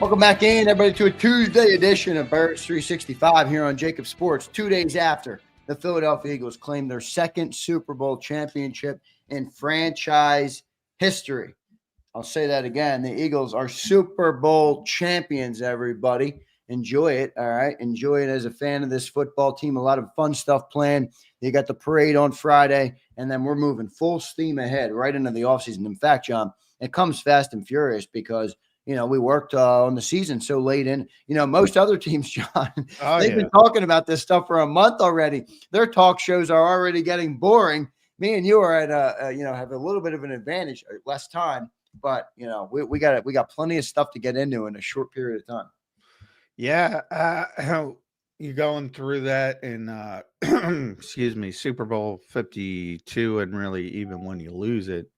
Welcome back in, everybody, to a Tuesday edition of Burks 365 here on JAKIB Sports. 2 days after the Philadelphia Eagles claimed their second Super Bowl championship in franchise history. I'll say that again. The Eagles are Super Bowl champions, everybody. Enjoy it, all right? Enjoy it as a fan of this football team. A lot of fun stuff planned. You got the parade on Friday, and then we're moving full steam ahead right into the offseason. In fact, John, it comes fast and furious because – we worked on the season so late in. Most other teams, John, they've been talking about this stuff for a month already. Their talk shows are already getting boring. Me and you are at have a little bit of an advantage, less time, but we got plenty of stuff to get into in a short period of time. Yeah, you're going through that in excuse me, Super Bowl 52, and really even when you lose it,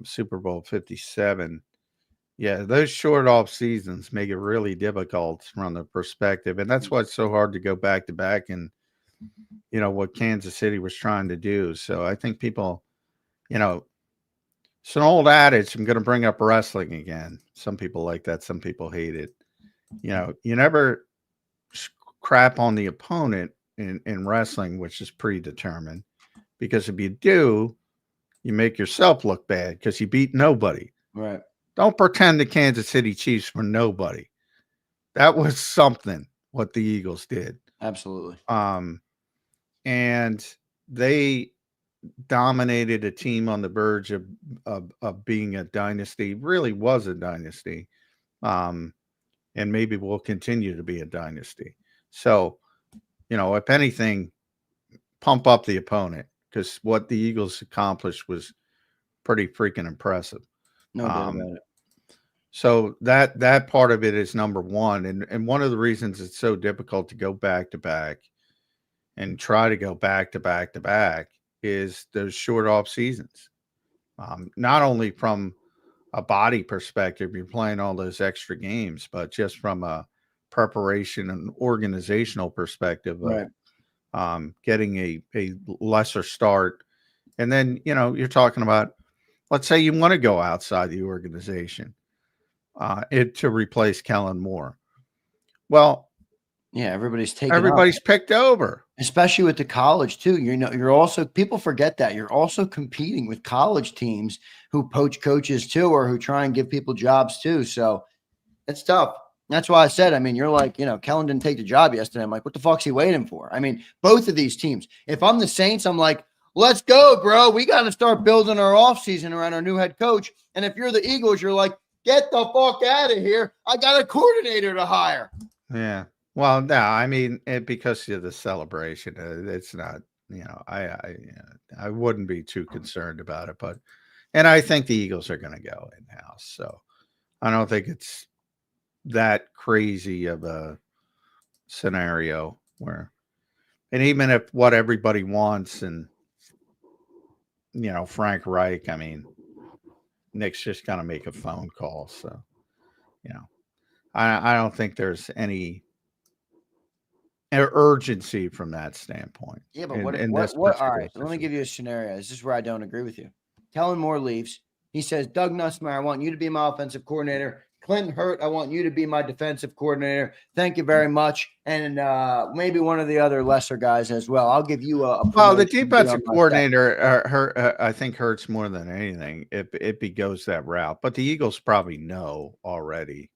Super Bowl 57. Yeah, those short off seasons make it really difficult from the perspective. And that's why it's so hard to go back to back and, what Kansas City was trying to do. So I think people, it's an old adage. I'm going to bring up wrestling again. Some people like that. Some people hate it. You never crap on the opponent in wrestling, which is predetermined. Because if you do, you make yourself look bad because you beat nobody. Right. Don't pretend the Kansas City Chiefs were nobody. That was something what the Eagles did. Absolutely. And they dominated a team on the verge of being a dynasty. Really was a dynasty. And maybe will continue to be a dynasty. So, if anything, pump up the opponent because what the Eagles accomplished was pretty freaking impressive. No doubt about it. So that part of it is number one. And one of the reasons it's so difficult to go back to back and try to go back to back to back is those short off seasons. Not only from a body perspective, you're playing all those extra games, but just from a preparation and organizational perspective of getting a lesser start. And then, you're talking about, let's say you want to go outside the organization to replace Kellen Moore. Well, yeah, everybody's picked over, especially with the college too. You're also, people forget that you're also competing with college teams who poach coaches too, or who try and give people jobs too. So it's tough. That's why I said, you're like, Kellen didn't take the job yesterday. I'm like, what the fuck's he waiting for? Both of these teams. If I'm the Saints, I'm like, let's go, bro. We got to start building our offseason around our new head coach. And if you're the Eagles, you're like, get the fuck out of here. I got a coordinator to hire. Yeah. Well, no, because of the celebration, it's not, I wouldn't be too concerned about it. And I think the Eagles are going to go in-house. So I don't think it's that crazy of a scenario where, and even if what everybody wants and, Frank Reich, Nick's just going to make a phone call. So, I don't think there's any urgency from that standpoint. Yeah, but what all right, let me give you a scenario. This is where I don't agree with you. Kellen Moore leaves. He says, Doug Nussmeier, I want you to be my offensive coordinator. Clint Hurt, I want you to be my defensive coordinator. Thank you very much. And maybe one of the other lesser guys as well. I'll give you a the defensive coordinator, I think hurts more than anything if he goes that route. But the Eagles probably know already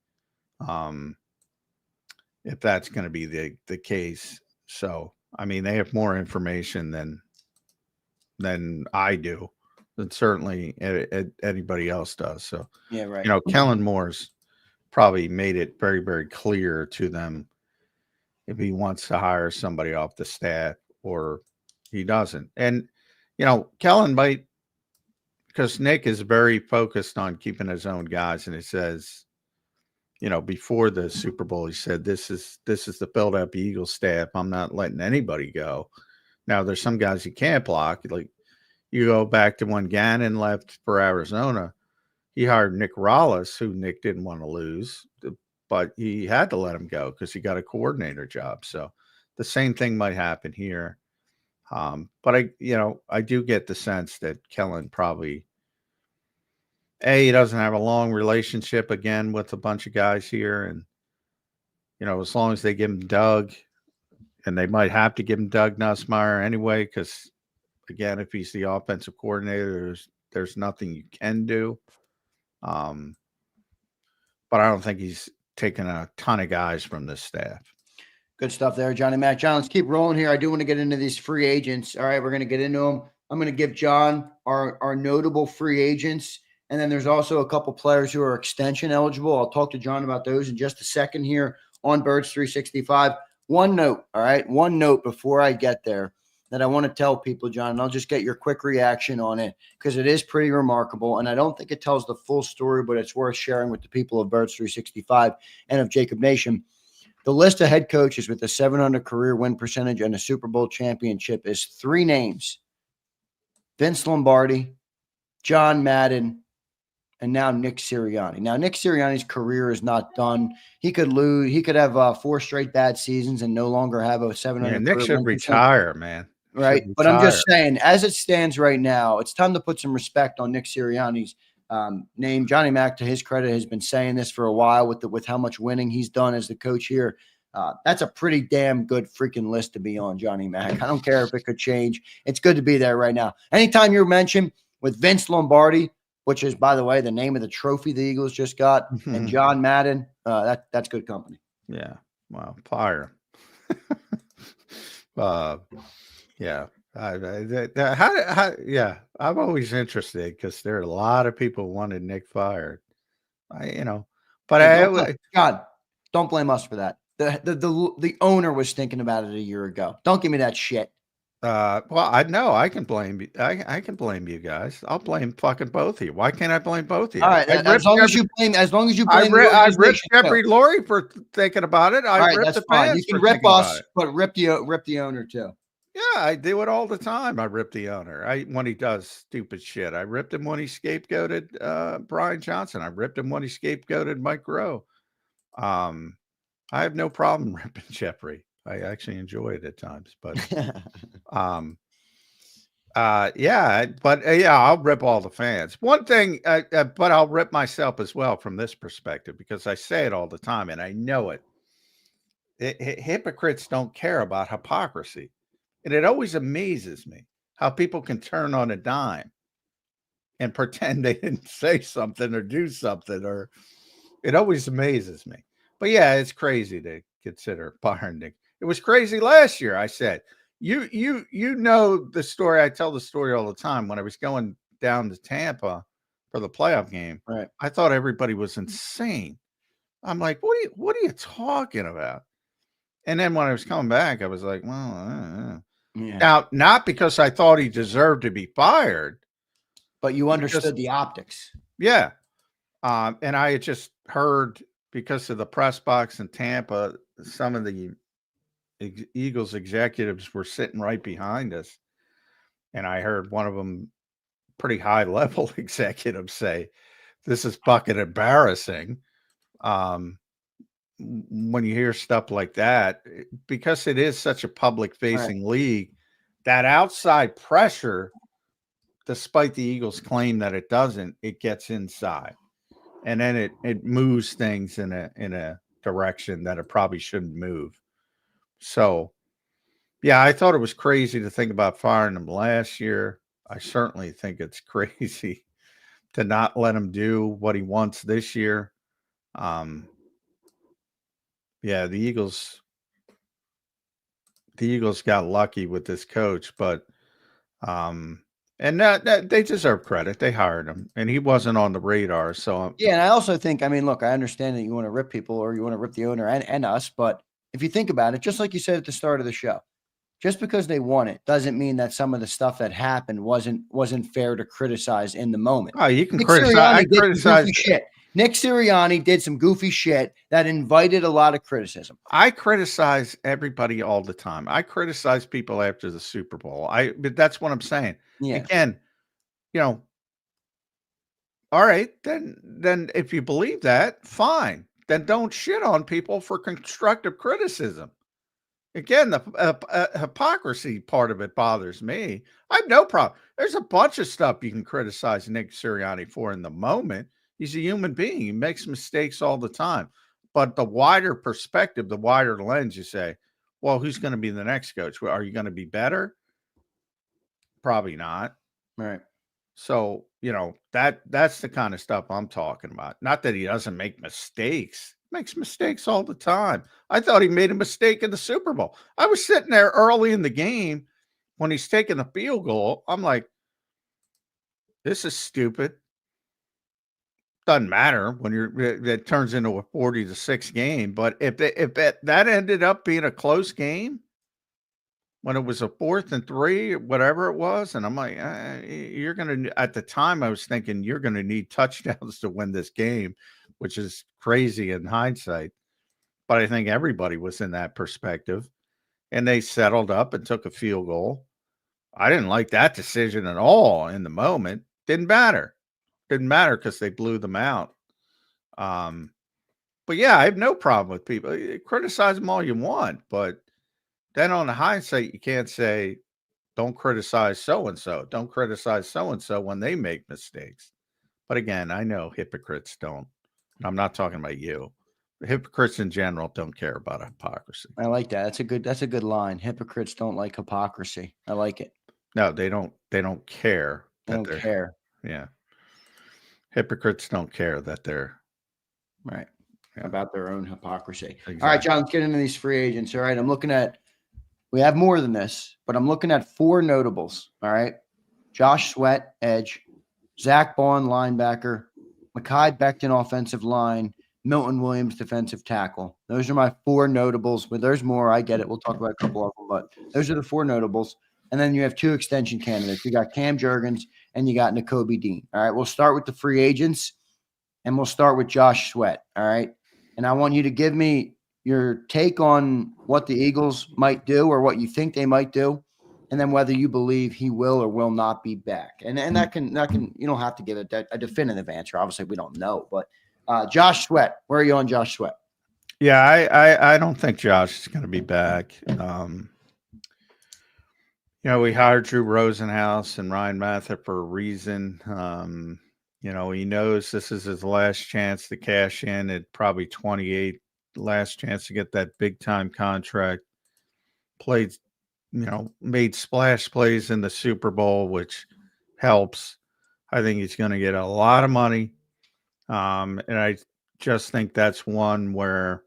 if that's going to be the case. So, they have more information than I do, than certainly anybody else does. So, yeah, right. Kellen Moore's probably made it very, very clear to them if he wants to hire somebody off the staff or he doesn't. And, Kellen might, because Nick is very focused on keeping his own guys, and he says, before the Super Bowl, he said, this is the Philadelphia Eagles staff. I'm not letting anybody go. Now, there's some guys you can't block. Like, you go back to when Gannon left for Arizona, he hired Nick Rollis, who Nick didn't want to lose, but he had to let him go because he got a coordinator job. So the same thing might happen here. But I do get the sense that Kellen probably He doesn't have a long relationship again with a bunch of guys here, and as long as they give him Doug, and they might have to give him Doug Nussmeier anyway, because again, if he's the offensive coordinator, there's nothing you can do. But I don't think he's taken a ton of guys from this staff. Good stuff there, Johnny Mac. John, let's keep rolling here. I do want to get into these free agents. All right, we're going to get into them. I'm going to give John our notable free agents, and then there's also a couple players who are extension eligible. I'll talk to John about those in just a second here on Birds 365. One note, all right, one note before I get there that I want to tell people, John, and I'll just get your quick reaction on it because it is pretty remarkable, and I don't think it tells the full story, but it's worth sharing with the people of Birds 365 and of JAKIB Nation. The list of head coaches with a 700 career win percentage and a Super Bowl championship is 3 names: Vince Lombardi, John Madden, and now Nick Sirianni. Now, Nick Sirianni's career is not done. He could lose. He could have 4 straight bad seasons and no longer have a 700. Yeah, Nick should retire, man. Right. But I'm just saying, as it stands right now, it's time to put some respect on Nick Sirianni's name. Johnny Mac, to his credit, has been saying this for a while with how much winning he's done as the coach here. That's a pretty damn good freaking list to be on, Johnny Mac. I don't care if it could change. It's good to be there right now. Anytime you're mentioned with Vince Lombardi, which is, by the way, the name of the trophy the Eagles just got, and John Madden, that's good company. Yeah. Wow. Fire. Yeah. Yeah. I'm always interested because there are a lot of people who wanted Nick fired. God, don't blame us for that. The owner was thinking about it a year ago. Don't give me that shit. Well, I know I can blame you. I can blame you guys. I'll blame fucking both of you. Why can't I blame both of you? All right, as long as you blame, I ripped Jeffrey Lurie for thinking about it. I ripped the fans. You can rip us, but rip the owner too. Yeah, I do it all the time. I rip the owner. When he does stupid shit. I ripped him when he scapegoated Brian Johnson. I ripped him when he scapegoated Mike Rowe. I have no problem ripping Jeffrey. I actually enjoy it at times, but I'll rip all the fans. One thing, but I'll rip myself as well from this perspective because I say it all the time and I know it. Hypocrites don't care about hypocrisy. And it always amazes me how people can turn on a dime and pretend they didn't say something or do something, or it always amazes me. But yeah, it's crazy to consider firing Nick. It was crazy last year. I said, you know the story. I tell the story all the time. When I was going down to Tampa for the playoff game, right? I thought everybody was insane. I'm like, what are you talking about? And then when I was coming back, I was like, well, yeah. Now, not because I thought he deserved to be fired, but you understood the optics. Yeah. And I had just heard, because of the press box in Tampa, some of the Eagles executives were sitting right behind us. And I heard one of them, pretty high level executive, say, "This is fucking embarrassing." When you hear stuff like that, because it is such a public facing league, that outside pressure, despite the Eagles' claim that it doesn't, it gets inside, and then it moves things in a direction that it probably shouldn't move. So, yeah, I thought it was crazy to think about firing him last year. I certainly think it's crazy to not let him do what he wants this year. Yeah, the Eagles got lucky with this coach, but and that they deserve credit. They hired him, and he wasn't on the radar. So yeah, and I also think, I mean, look, I understand that you want to rip people or you want to rip the owner and us, but if you think about it, just like you said at the start of the show, just because they won it doesn't mean that some of the stuff that happened wasn't fair to criticize in the moment. Oh, you can criticize shit. Nick Sirianni did some goofy shit that invited a lot of criticism. I criticize everybody all the time. I criticize people after the Super Bowl. But that's what I'm saying. Yeah. Again, all right, then if you believe that, fine. Then don't shit on people for constructive criticism. Again, the hypocrisy part of it bothers me. I have no problem. There's a bunch of stuff you can criticize Nick Sirianni for in the moment. He's a human being. He makes mistakes all the time. But the wider perspective, the wider lens, you say, well, who's going to be the next coach? Are you going to be better? Probably not. Right. So, that's the kind of stuff I'm talking about. Not that he doesn't make mistakes. He makes mistakes all the time. I thought he made a mistake in the Super Bowl. I was sitting there early in the game when he's taking the field goal. I'm like, this is stupid. Doesn't matter when it turns into a 40-6 game. But if that ended up being a close game, when it was a 4th and 3, whatever it was, and I'm like, you're going to, at the time I was thinking you're going to need touchdowns to win this game, which is crazy in hindsight. But I think everybody was in that perspective, and they settled up and took a field goal. I didn't like that decision at all in the moment. Didn't matter because they blew them out. But yeah, I have no problem with people. Criticize them all you want, but then on the hindsight, you can't say, don't criticize so-and-so. Don't criticize so-and-so when they make mistakes. But again, I know hypocrites don't. I'm not talking about you. The hypocrites in general don't care about hypocrisy. I like that. That's a good line. Hypocrites don't like hypocrisy. I like it. No, they don't care. They don't care. Yeah. Hypocrites don't care that they're right. Yeah. About their own hypocrisy. Exactly. All right, John, let's get into these free agents. All right. I'm looking at, we have more than this, but I'm looking at 4 notables. All right. Josh Sweat, edge. Zack Baun, linebacker. Mekhi Becton, offensive line. Milton Williams, defensive tackle. Those are my 4 notables. But there's more. I get it. We'll talk about a couple of them, but those are the 4 notables. And then you have 2 extension candidates. You got Cam Jurgens and you got Nakobe Dean. All right. We'll start with the free agents, and we'll start with Josh Sweat. All right. And I want you to give me your take on what the Eagles might do or what you think they might do, and then whether you believe he will or will not be back. And that can you don't have to give it a definitive answer. Obviously, we don't know. But Josh Sweat, where are you on Josh Sweat? Yeah, I don't think Josh is going to be back. We hired Drew Rosenhaus and Ryan Mather for a reason. He knows this is his last chance to cash in at probably 28, last chance to get that big time contract. Played, made splash plays in the Super Bowl, which helps. I think he's going to get a lot of money. And I just think that's one where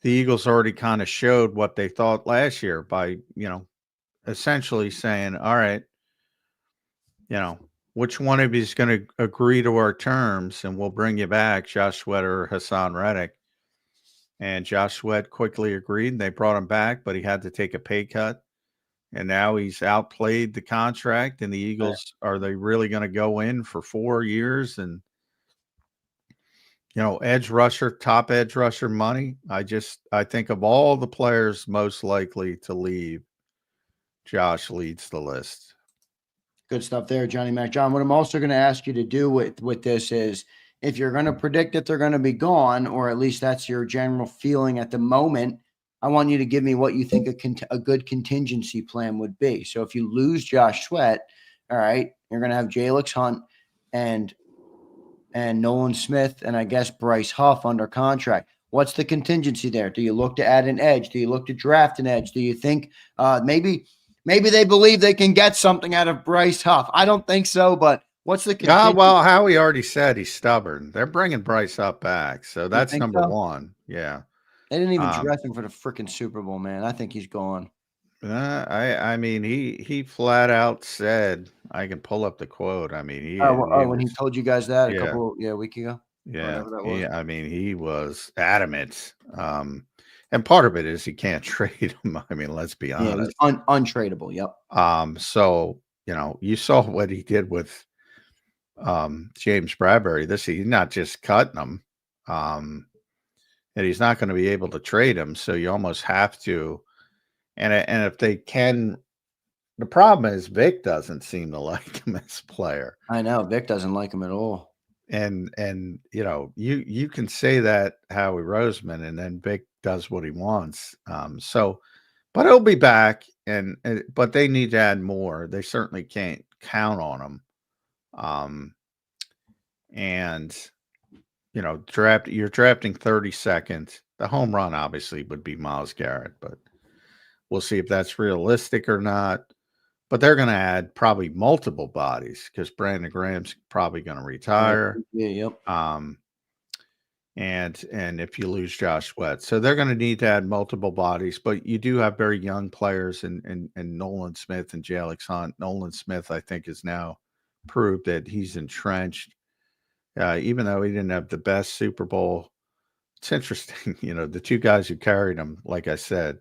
the Eagles already kind of showed what they thought last year by, essentially saying, all right, which one of you is going to agree to our terms and we'll bring you back, Josh Sweat or Hassan Reddick. And Josh Sweat quickly agreed. They brought him back, but he had to take a pay cut. And now he's outplayed the contract. And the Eagles, are they really going to go in for 4 years? And, edge rusher, top edge rusher money. I think of all the players most likely to leave, Josh leads the list. Good stuff there, Johnny Mac. John, what I'm also going to ask you to do with this is, if you're going to predict that they're going to be gone, or at least that's your general feeling at the moment, I want you to give me what you think a good contingency plan would be. So if you lose Josh Sweat, all right, you're going to have Jalix Hunt and Nolan Smith and I guess Bryce Huff under contract. What's the contingency there? Do you look to add an edge? Do you look to draft an edge? Do you think maybe they believe they can get something out of Bryce Huff? I don't think so, but what's the contingency? Well, Howie already said he's stubborn. They're bringing Bryce Huff back, so that's number 1. Yeah. They didn't even dress him for the freaking Super Bowl, man. I think he's gone. I mean, he flat out said, I can pull up the quote. I mean, when he told you guys that a week ago? Yeah. I mean, he was adamant. And part of it is he can't trade him. I mean, let's be honest. Yeah, he's untradeable. Yep. So, you saw what he did with James Bradbury. He's not just cutting him. And he's not going to be able to trade him. So you almost have to. And if they can, the problem is Vic doesn't seem to like him as a player. I know Vic doesn't like him at all. And you can say that Howie Roseman, and then Vic does what he wants. But he'll be back, but they need to add more. They certainly can't count on him. And you're drafting 32nd. The home run obviously would be Myles Garrett, but we'll see if that's realistic or not. But they're going to add probably multiple bodies because Brandon Graham's probably going to retire. Yeah, yep. And if you lose Josh Sweat, so they're going to need to add multiple bodies. But you do have very young players in Nolan Smith and Alex Hunt. Nolan Smith, I think, has now proved that he's entrenched. Even though he didn't have the best Super Bowl, it's interesting. The two guys who carried him, like I said,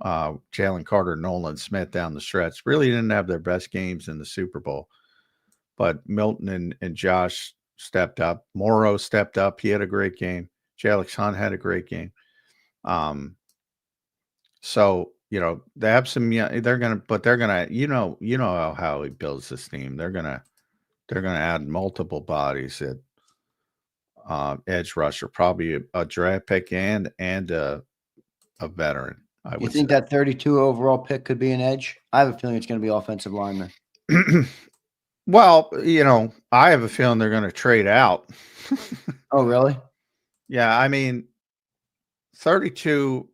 Jalen Carter, Nolan Smith down the stretch, really didn't have their best games in the Super Bowl. But Milton and Josh stepped up. Morrow stepped up. He had a great game. Alex Hunt had a great game. So they have some. They're gonna. How he builds this team. They're gonna add multiple bodies at edge rusher, probably a draft pick and a veteran. You think that 32 overall pick could be an edge? I have a feeling it's going to be offensive lineman. Well, I have a feeling they're going to trade out. Oh, really? Yeah, I mean, 32.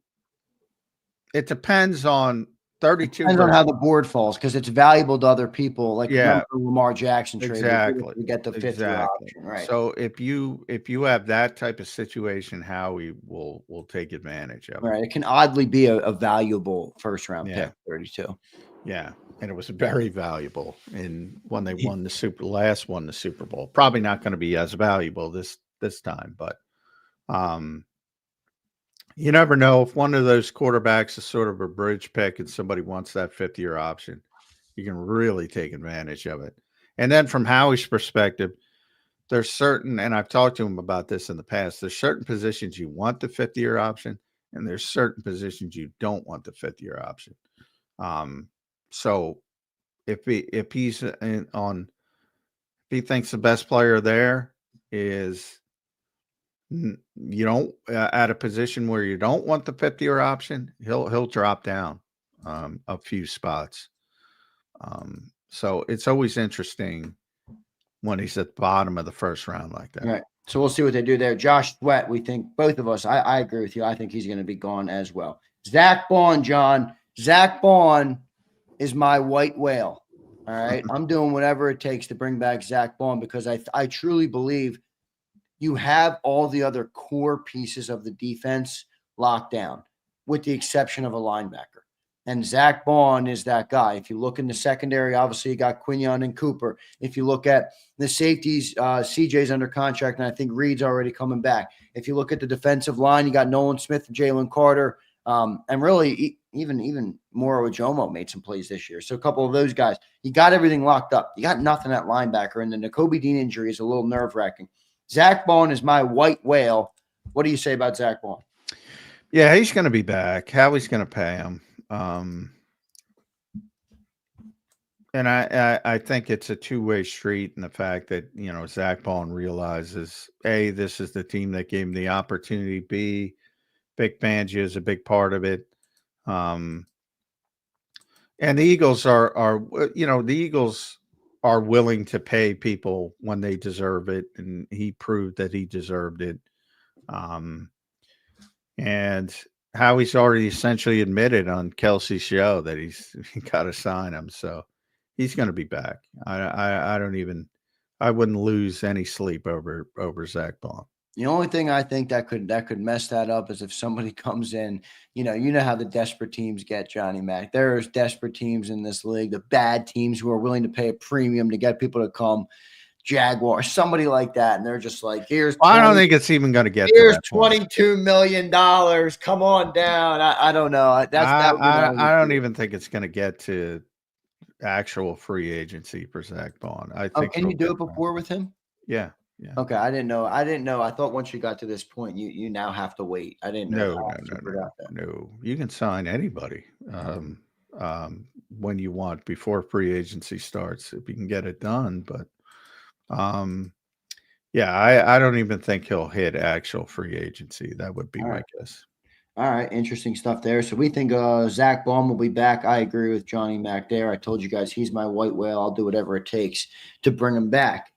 It depends on 32. Depends on how the board falls because it's valuable to other people. Like the Lamar Jackson trade, exactly. You get the fifth year option, right? So if you have that type of situation, Howie will take advantage of it. Right. It can oddly be a valuable first round pick, 32. Yeah, and it was very valuable when they won the Super Bowl. Probably not going to be as valuable this time, but you never know. If one of those quarterbacks is sort of a bridge pick and somebody wants that fifth-year option, you can really take advantage of it. And then from Howie's perspective, there's certain, and I've talked to him about this in the past, there's certain positions you want the fifth-year option, and there's certain positions you don't want the fifth-year option. So if he thinks the best player there is at a position where you don't want the 50-year option, he'll drop down a few spots. So it's always interesting when he's at the bottom of the first round like that. Right. So we'll see what they do there. Josh Sweat, we think both of us, I agree with you. I think he's going to be gone as well. Zack Baun, John. Zack Baun is my white whale. All right. I'm doing whatever it takes to bring back Zack Baun because I truly believe you have all the other core pieces of the defense locked down, with the exception of a linebacker. And Zack Baun is that guy. If you look in the secondary, obviously you got Quinion and Cooper. If you look at the safeties, CJ's under contract, and I think Reed's already coming back. If you look at the defensive line, you got Nolan Smith and Jalen Carter. And really, even Moro Ojomo made some plays this year. So a couple of those guys. You got everything locked up. You got nothing at linebacker. And the Nakobe Dean injury is a little nerve-wracking. Zack Baun is my white whale. What do you say about Zack Baun? Yeah, he's going to be back. Howie's going to pay him. And I think it's a two-way street in the fact that, Zack Baun realizes, A, this is the team that gave him the opportunity. B, Vic Fangio is a big part of it. And the Eagles are willing to pay people when they deserve it. And he proved that he deserved it. And Howie's already essentially admitted on Kelsey's show that he got to sign him. So he's going to be back. I wouldn't lose any sleep over Zack Baun. The only thing I think that could mess that up is if somebody comes in, you know how the desperate teams get, Johnny Mac. There's desperate teams in this league, the bad teams who are willing to pay a premium to get people to come. Jaguar, somebody like that, and they're just like, "Here's." I don't think it's even going to get. Here's $22 million. Come on down. I don't know. I don't even think it's going to get to actual free agency for Zack Baun. I think. Can you do it before with him? Yeah. Yeah. Okay, I didn't know. I thought once you got to this point, you now have to wait. I didn't know. No. You can sign anybody when you want before free agency starts if you can get it done. But I don't even think he'll hit actual free agency. That would be my guess. All right, interesting stuff there. So we think Zack Baun will be back. I agree with Johnny Mac there. I told you guys he's my white whale. I'll do whatever it takes to bring him back.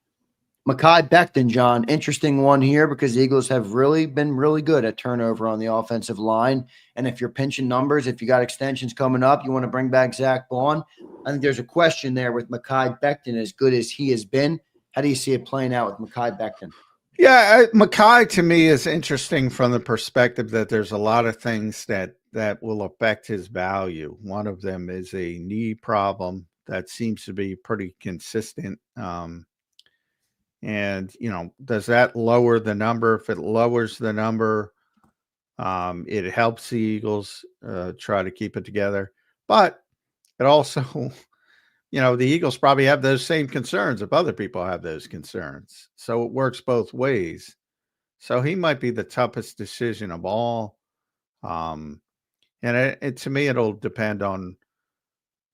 Mekhi Becton, John, interesting one here because the Eagles have really been really good at turnover on the offensive line. And if you're pinching numbers, if you got extensions coming up, you want to bring back Zack Baun. I think there's a question there with Mekhi Becton, as good as he has been. How do you see it playing out with Mekhi Becton? Yeah, Mekhi to me is interesting from the perspective that there's a lot of things that will affect his value. One of them is a knee problem that seems to be pretty consistent. And, does that lower the number? If it lowers the number, it helps the Eagles try to keep it together. But it also, the Eagles probably have those same concerns if other people have those concerns. So it works both ways. So he might be the toughest decision of all. And to me, it'll depend on,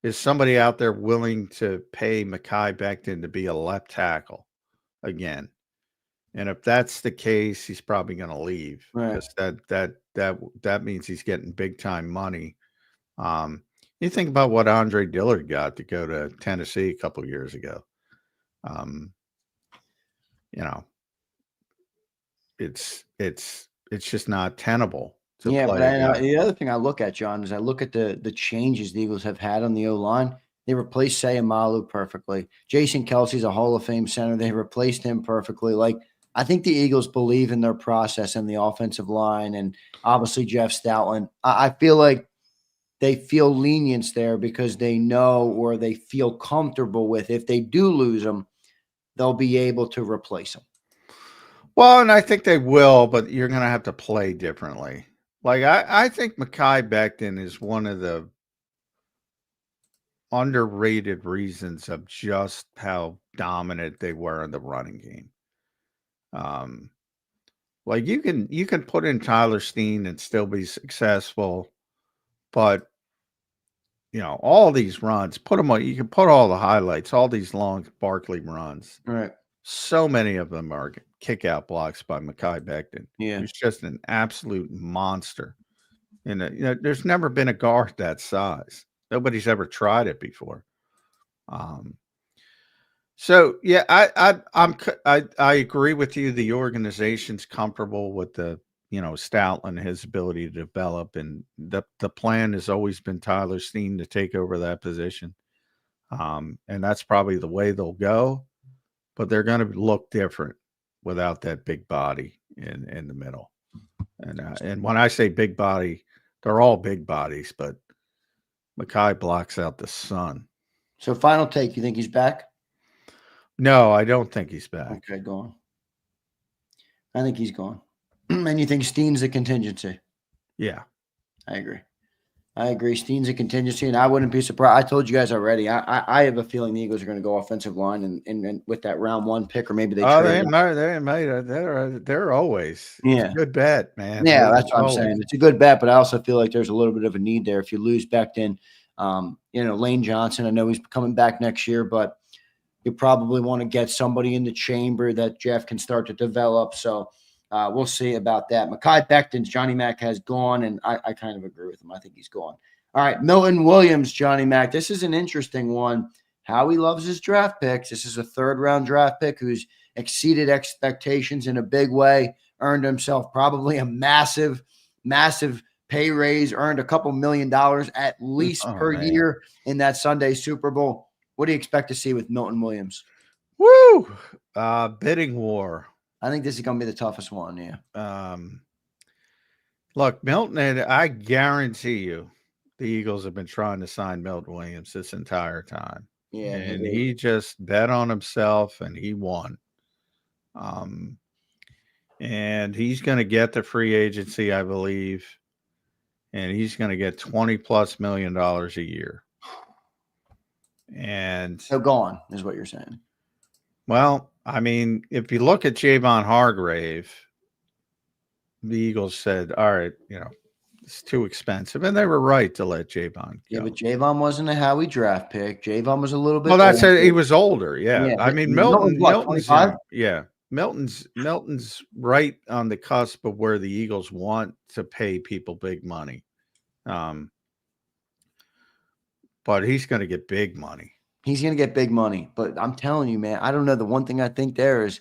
is somebody out there willing to pay Mekhi Becton to be a left tackle again? And if that's the case, he's probably going to leave, because that means he's getting big time money. You think about what Andre Dillard got to go to Tennessee a couple of years ago. It's just not tenable to play. But the other thing I look at, John, is I look at the changes the Eagles have had on the O-line. They replaced Sayamalu perfectly. Jason Kelsey's a Hall of Fame center. They replaced him perfectly. I think the Eagles believe in their process and the offensive line, and obviously Jeff Stoutland. I feel like they feel lenience there because they know, or they feel comfortable with, if they do lose them, they'll be able to replace them. Well, and I think they will, but you're going to have to play differently. I think Mekhi Becton is one of the underrated reasons of just how dominant they were in the running game. You can put in Tyler Steen and still be successful, but all these runs, put them on. You can put all the highlights, all these long Barkley runs. Right. So many of them are kick out blocks by Mekhi Becton. Yeah, he's just an absolute monster. And there's never been a guard that size. Nobody's ever tried it before. So yeah, I agree with you. The organization's comfortable with the Stoutland, his ability to develop, and the plan has always been Tyler Steen to take over that position. And that's probably the way they'll go, but they're going to look different without that big body in the middle. And when I say big body, they're all big bodies, but Mekhi blocks out the sun. So final take, you think he's back? No, I don't think he's back. Okay, go on. I think he's gone. And you think Steen's a contingency? Yeah. I agree. Steen's a contingency, and I wouldn't be surprised. I told you guys already. I have a feeling the Eagles are going to go offensive line and with that round 1 pick, or maybe they trade. They're always. It's a good bet, man. Yeah, that's what I'm saying. It's a good bet, but I also feel like there's a little bit of a need there. If you lose Becton, Lane Johnson, I know he's coming back next year, but you probably want to get somebody in the chamber that Jeff can start to develop. So we'll see about that. Mekhi Becton, Johnny Mac has gone, and I kind of agree with him. I think he's gone. All right, Milton Williams, Johnny Mac. This is an interesting one. Howie loves his draft picks. This is a 3rd-round draft pick who's exceeded expectations in a big way, earned himself probably a massive, massive pay raise, earned a couple $1 million at least per year in that Sunday Super Bowl. What do you expect to see with Milton Williams? Woo! Bidding war. I think this is going to be the toughest one, yeah. Look, Milton, and I guarantee you the Eagles have been trying to sign Milton Williams this entire time. Yeah. And he just bet on himself, and he won. And he's going to get the free agency, I believe, and he's going to get $20+ million a year. And so gone is what you're saying. Well, I mean, if you look at Javon Hargrave, the Eagles said, all right, it's too expensive. And they were right to let Javon go. Yeah, but Javon wasn't a Howie draft pick. Javon was a little bit older. He was older, yeah. I mean, Milton's 25? Yeah. Milton's right on the cusp of where the Eagles want to pay people big money. But he's going to get big money. He's going to get big money. But I'm telling you, man, I don't know. The one thing I think there is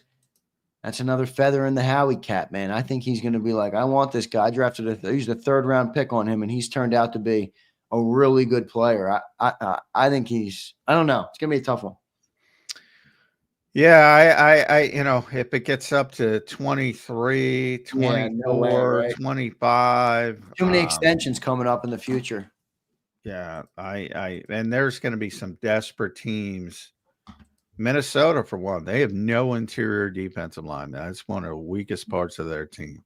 that's another feather in the Howie cap, man. I think he's going to be like, I want this guy. I drafted he's the third round pick on him, and he's turned out to be a really good player. I think I don't know. It's going to be a tough one. Yeah, I if it gets up to 23, 24, no way, right? 25. Too many extensions coming up in the future. Yeah, and there's going to be some desperate teams. Minnesota, for one, they have no interior defensive line. That's one of the weakest parts of their team.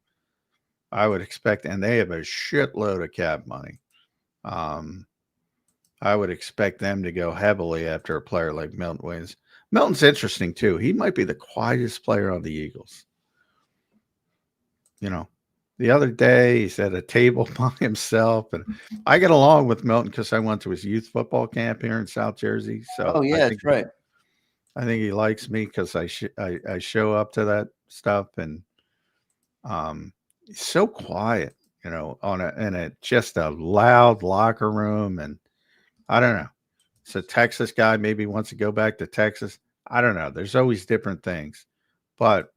I would expect, and they have a shitload of cap money. I would expect them to go heavily after a player like Milton Williams. Milton's interesting too. He might be the quietest player on the Eagles. The other day he's at a table by himself, and I get along with Milton because I went to his youth football camp here in South Jersey. So that's right. I think he likes me because I show up to that stuff, and he's so quiet, in a just a loud locker room, and I don't know. It's a Texas guy, maybe wants to go back to Texas. I don't know. There's always different things, but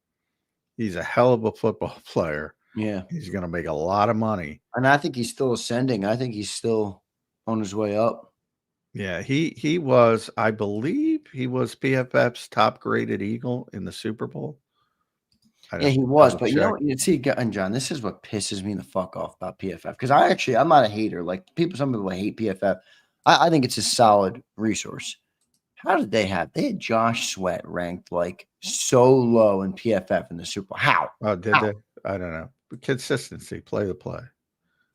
he's a hell of a football player. Yeah. He's going to make a lot of money. And I think he's still ascending. I think he's still on his way up. Yeah, he was, I believe he was PFF's top graded Eagle in the Super Bowl. Yeah, he was. But you see, and John, this is what pisses me the fuck off about PFF. Because I'm not a hater. Like some people hate PFF. I think it's a solid resource. How did they had Josh Sweat ranked like so low in PFF in the Super Bowl? How? Oh, did they? I don't know. Consistency, play the play.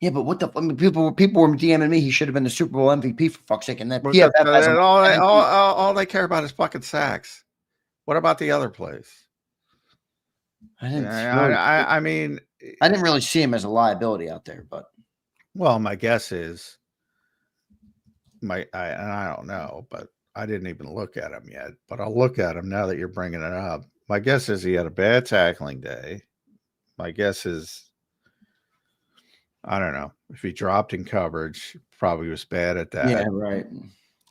Yeah, but people were DMing me. He should have been the Super Bowl MVP for fuck's sake. And that PFF all they care about is fucking sacks. What about the other plays? I mean, I didn't really see him as a liability out there, but my guess is I don't know, but I didn't even look at him yet. But I'll look at him now that you're bringing it up. My guess is he had a bad tackling day. My guess is, I don't know, if he dropped in coverage, probably was bad at that. Yeah, right.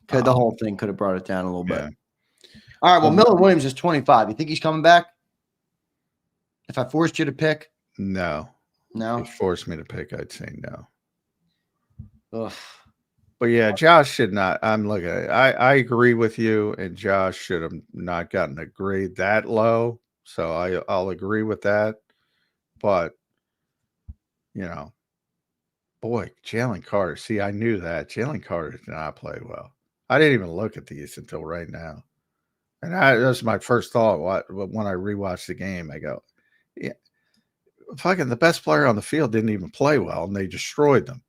The whole thing could have brought it down a little bit. All right, well, Milton Williams is 25. You think he's coming back? If I forced you to pick? No. No? If you forced me to pick, I'd say no. Ugh. But yeah, Josh should not. I'm looking at it. I agree with you, and Josh should have not gotten a grade that low. So I'll agree with that. But, boy, Jalen Carter. See, I knew that. Jalen Carter did not play well. I didn't even look at these until right now. And that was my first thought when I rewatched the game. I go, yeah, fucking the best player on the field didn't even play well, and they destroyed them.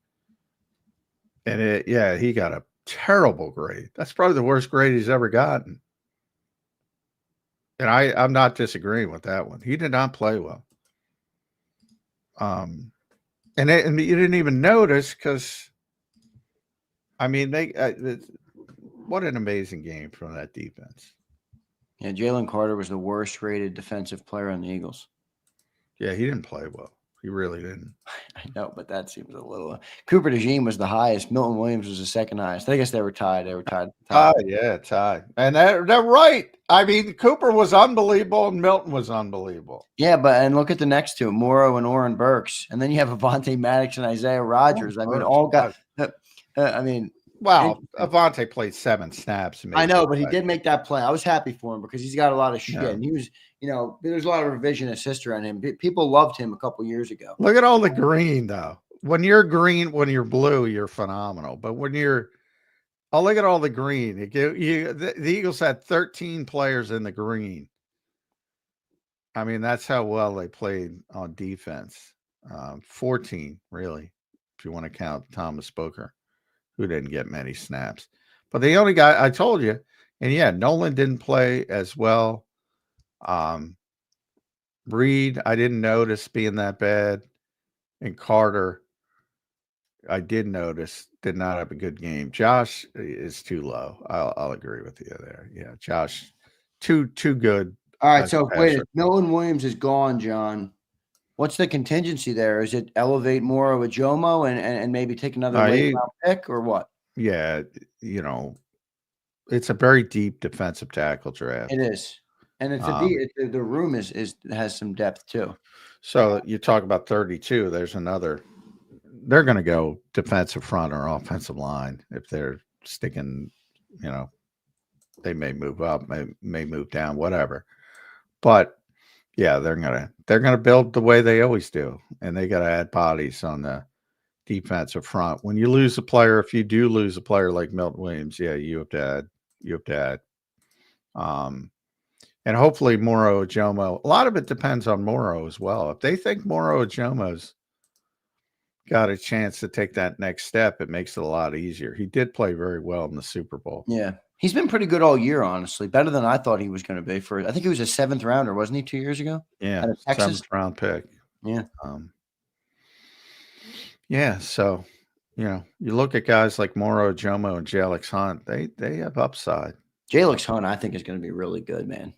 And he got a terrible grade. That's probably the worst grade he's ever gotten. And I'm not disagreeing with that one. He did not play well. And you didn't even notice because, I mean, what an amazing game from that defense. Yeah, Jalen Carter was the worst rated defensive player on the Eagles. Yeah, he didn't play well. He really didn't. I know, but that seems a little. Cooper DeJean was the highest. Milton Williams was the second highest. I guess they were tied. Tied. And they're right. I mean, Cooper was unbelievable and Milton was unbelievable. Yeah, and look at the next two, Morrow and Orin Burks. And then you have Avonte Maddox and Isaiah Rodgers. All got Wow, Avonte played 7 snaps. I know, but he did make that play. I was happy for him because he's got a lot of shit. Yeah. And he was, there's a lot of revisionist history on him. People loved him a couple years ago. Look at all the green, though. When you're green, when you're blue, you're phenomenal. But when look at all the green. The Eagles had 13 players in the green. I mean, that's how well they played on defense. 14, really, if you want to count Thomas Booker, who didn't get many snaps. But the only guy I told you, and yeah, Nolan didn't play as well. Reed, I didn't notice being that bad. And Carter, I did notice, did not have a good game. Josh is too low. I'll agree with you there. Yeah, Josh, too good All right, as a so wait, passer. if Milton Williams is gone, John, what's the contingency there? Is it elevate more of a Jomo and maybe take another late round pick or what? Yeah, you know, it's a very deep defensive tackle draft. It is. And it's the room has some depth too. So you talk about 32, there's another. They're going to go defensive front or offensive line if they're sticking, you know, they may move up, may move down, whatever. But yeah, they're gonna build the way they always do, and they got to add bodies on the defensive front. When you lose a player, if you do lose a player like Milton Williams, yeah, you have to add. And hopefully Moro Ojomo. A lot of it depends on Moro as well. If they think Moro Ojomo's got a chance to take that next step, it makes it a lot easier. He did play very well in the Super Bowl. Yeah. He's been pretty good all year, honestly. Better than I thought he was going to be. I think he was a 7th rounder, wasn't he, 2 years ago? Yeah, Out of Texas. 7th round pick. Yeah. Yeah, so you know, you look at guys like Moro Ojomo and Jalix Hunt, they have upside. Jalix Hunt, I think, is going to be really good, man.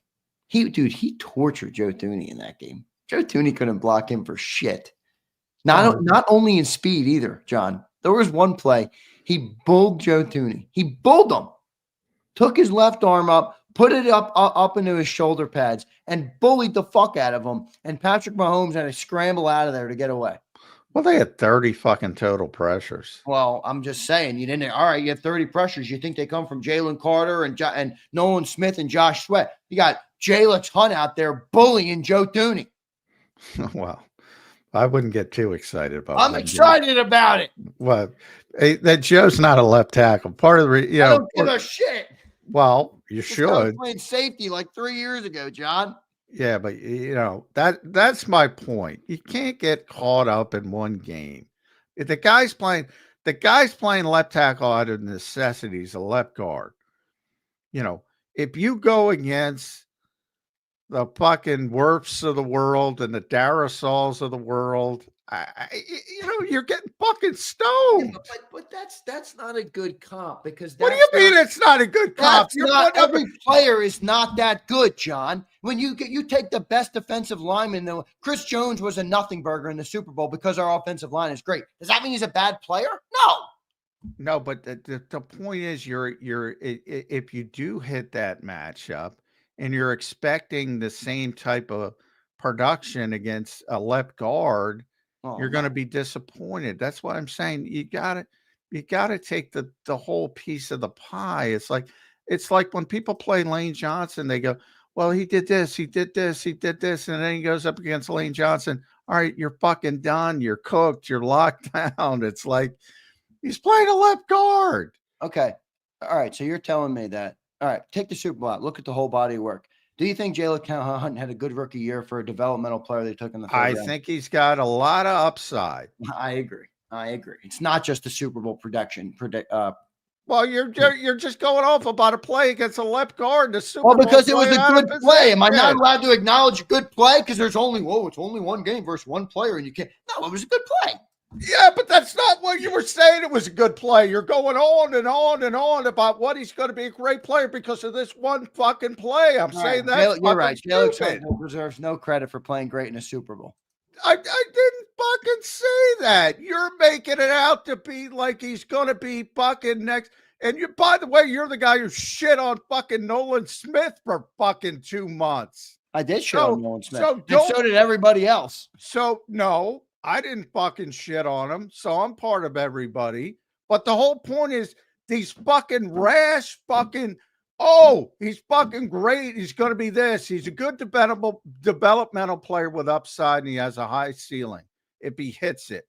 He tortured Joe Thuney in that game. Joe Thuney couldn't block him for shit. Not only in speed either, John. There was one play. He bulled Joe Thuney. He bulled him. Took his left arm up, put it up into his shoulder pads, and bullied the fuck out of him. And Patrick Mahomes had to scramble out of there to get away. Well, they had 30 fucking total pressures. Well, I'm just saying, you didn't. All right, you have 30 pressures. You think they come from Jalen Carter and Nolan Smith and Josh Sweat? You got Jalix Hunt out there bullying Joe Thuney. Well, I wouldn't get too excited about it. I'm excited about it. Well, that Joe's not a left tackle. Part of the, I don't give a shit. Well, you should. Playing safety like 3 years ago, John. Yeah, but you know, that's my point. You can't get caught up in one game. If the guy's playing left tackle out of necessity, he's a left guard. You know, if you go against the fucking Werfs of the world and the Darasols of the world, you know, you're getting fucking stoned. Yeah, but that's not a good comp because what do you mean it's not a good comp? Every player is not that good, John. When you take the best defensive lineman, though, Chris Jones was a nothing burger in the Super Bowl because our offensive line is great. Does that mean he's a bad player? No, but the point is, if you do hit that matchup and you're expecting the same type of production against a left guard, you're going to be disappointed. That's what I'm saying. You got to take the whole piece of the pie. It's like when people play Lane Johnson, they go, well, he did this, he did this, he did this, and then he goes up against Lane Johnson. All right, you're fucking done. You're cooked. You're locked down. It's like he's playing a left guard. Okay. All right. So you're telling me that. All right. Take the Super Bowl out. Look at the whole body of work. Do you think Jalix Hunt had a good rookie year for a developmental player they took in the third round? I think he's got a lot of upside. I agree. It's not just the Super Bowl prediction. Well, you're just going off about a play against a left guard. The Super Bowl because it was a good play. Am I not allowed to acknowledge a good play? Because it's only one game versus one player, and you can't. No, it was a good play. Yeah, but that's not what you were saying. It was a good play. You're going on and on and on about what he's going to be a great player because of this one fucking play. I'm saying that you're right. Jalix Hunt deserves no credit for playing great in a Super Bowl. I didn't fucking say that. You're making it out to be like he's going to be fucking next. And you, by the way, you're the guy who shit on fucking Nolan Smith for fucking 2 months. I did shit on Nolan Smith. So did everybody else. So no, I didn't fucking shit on him. So I'm part of everybody. But the whole point is these fucking rash fucking, oh, he's fucking great. He's going to be this. He's a good developmental player with upside, and he has a high ceiling if he hits it.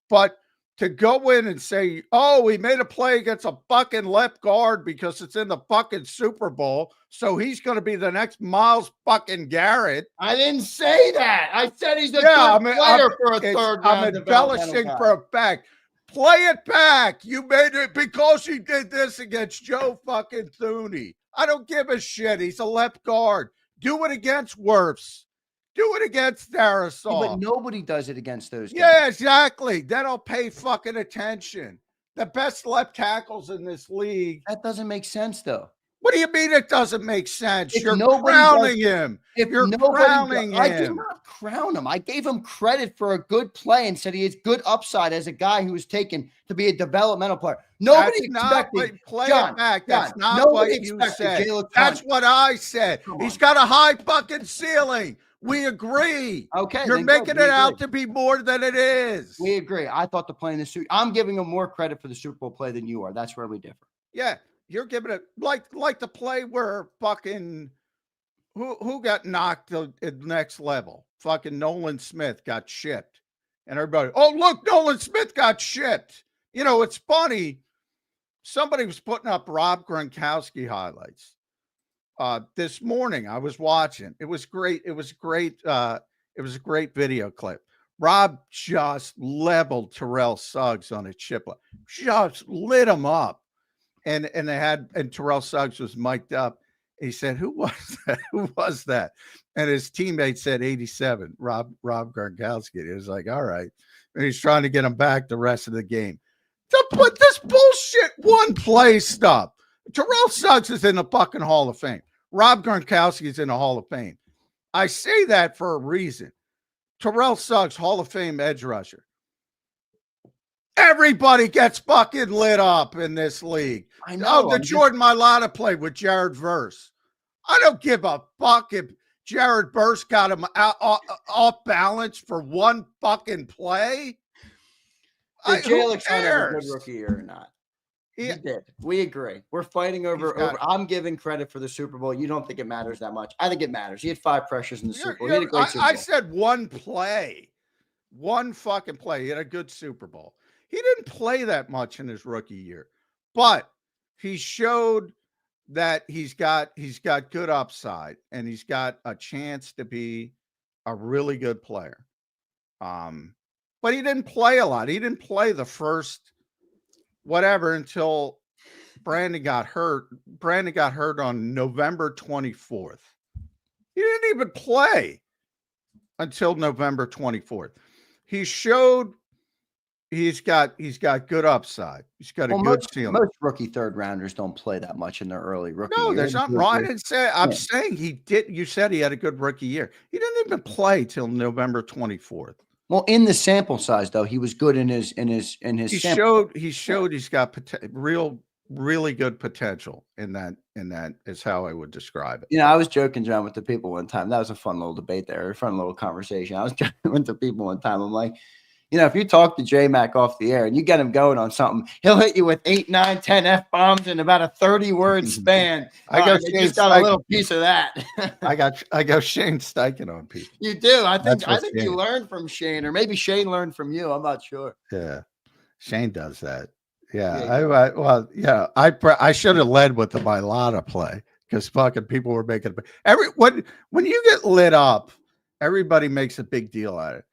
But to go in and say, oh, he made a play against a fucking left guard because it's in the fucking Super Bowl, so he's going to be the next Myles fucking Garrett. I didn't say that. I said he's a good player for a third round. I'm embellishing for a fact. Play it back. You made it because you did this against Joe fucking Thuney. I don't give a shit. He's a left guard. Do it against Werfs. Do it against Darasol. Yeah, but nobody does it against those guys. Yeah, exactly. Then I'll pay fucking attention. The best left tackles in this league. That doesn't make sense, though. What do you mean it doesn't make sense? If You're nobody crowning does- him. If You're nobody crowning does, I did him. not crown him. I gave him credit for a good play and said he has good upside as a guy who was taken to be a developmental player. Nobody expected. Play John, it back. John, That's not nobody what you expected said. Jalen That's Hunt. what I said. Come He's on. got a high fucking ceiling. We agree. Okay, You're then good. making We it out agree. to be more than it is. We agree. I thought the play in the suit. I'm giving him more credit for the Super Bowl play than you are. That's where we differ. Yeah, you're giving it like the play where fucking who got knocked to the next level? Fucking Nolan Smith got shipped, and everybody, oh look, Nolan Smith got shipped. You know, it's funny. Somebody was putting up Rob Gronkowski highlights this morning. I was watching. It was great. It was great. It was a great video clip. Rob just leveled Terrell Suggs on a chip, just lit him up. And Terrell Suggs was mic'd up. He said, "Who was that? Who was that?" And his teammate said 87, Rob Gronkowski. He was like, all right. And he's trying to get him back the rest of the game. To put this bullshit one play stuff. Terrell Suggs is in the fucking Hall of Fame. Rob Gronkowski is in the Hall of Fame. I say that for a reason. Terrell Suggs, Hall of Fame edge rusher. Everybody gets fucking lit up in this league. I know. The Jordan Mailata played with Jared Verse. I don't give a fuck if Jared Verse got him off balance for one fucking play. Did Jalen Hunt have a good rookie year or not? He did. We agree. We're fighting over. I'm giving credit for the Super Bowl. You don't think it matters that much. I think it matters. He had 5 pressures in the Super Bowl. He had a great Super Bowl. I said one play. One fucking play. He had a good Super Bowl. He didn't play that much in his rookie year, but he showed that he's got good upside and he's got a chance to be a really good player. But he didn't play a lot. He didn't play the first whatever until Brandon got hurt. Brandon got hurt on November 24th. He didn't even play until November 24th. He showed he's got good upside. He's got a good ceiling. Most rookie third rounders don't play that much in their early rookie year. No, there's nothing wrong. I didn't say. I'm saying he did. You said he had a good rookie year. He didn't even play till November 24th. Well, in the sample size, though, he was good in his. He showed he's got really good potential in that is how I would describe it. You know, I was joking, John, with the people one time. That was a fun little debate there, a fun little conversation. I was joking with the people one time. I'm like, you know, if you talk to J-Mac off the air and you get him going on something, he'll hit you with 8, 9, 10 F-bombs in about a 30-word span. I got a little piece of that. I got Shane Steichen on people. You do. I think you learned from Shane, or maybe Shane learned from you. I'm not sure. Yeah, Shane does that. Yeah, I should have led with the Mailata play because fucking people were making when you get lit up, everybody makes a big deal out of it.